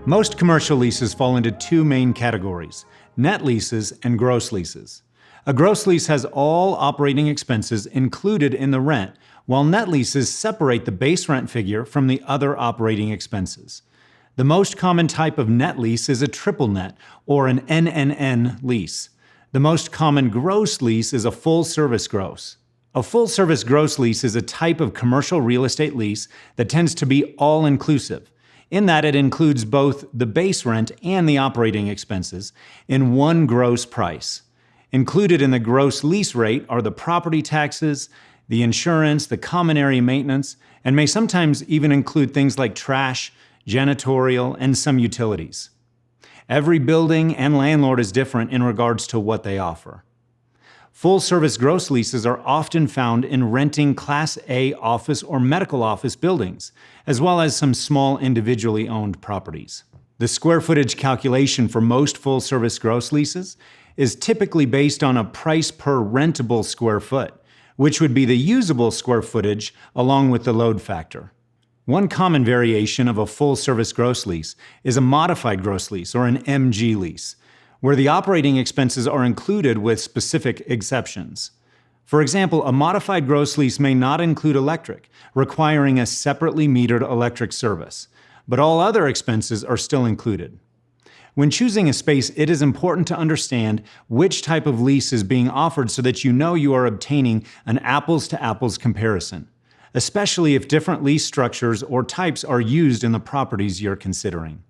Most commercial leases fall into two main categories: net leases and gross leases. A gross lease has all operating expenses included in the rent, while net leases separate the base rent figure from the other operating expenses. The most common type of net lease is a triple net, or an NNN lease. The most common gross lease is a full-service gross. A full-service gross lease is a type of commercial real estate lease that tends to be all-inclusive, in that it includes both the base rent and the operating expenses in one gross price. Included in the gross lease rate are the property taxes, the insurance, the common area maintenance, and may sometimes even include things like trash, janitorial, and some utilities. Every building and landlord is different in regards to what they offer. Full-service gross leases are often found in renting Class A office or medical office buildings, as well as some small individually owned properties. The square footage calculation for most full-service gross leases is typically based on a price per rentable square foot, which would be the usable square footage along with the load factor. One common variation of a full-service gross lease is a modified gross lease, or an MG lease, where the operating expenses are included with specific exceptions. For example, a modified gross lease may not include electric, requiring a separately metered electric service, but all other expenses are still included. When choosing a space, it is important to understand which type of lease is being offered so that you know you are obtaining an apples-to-apples comparison, especially if different lease structures or types are used in the properties you're considering.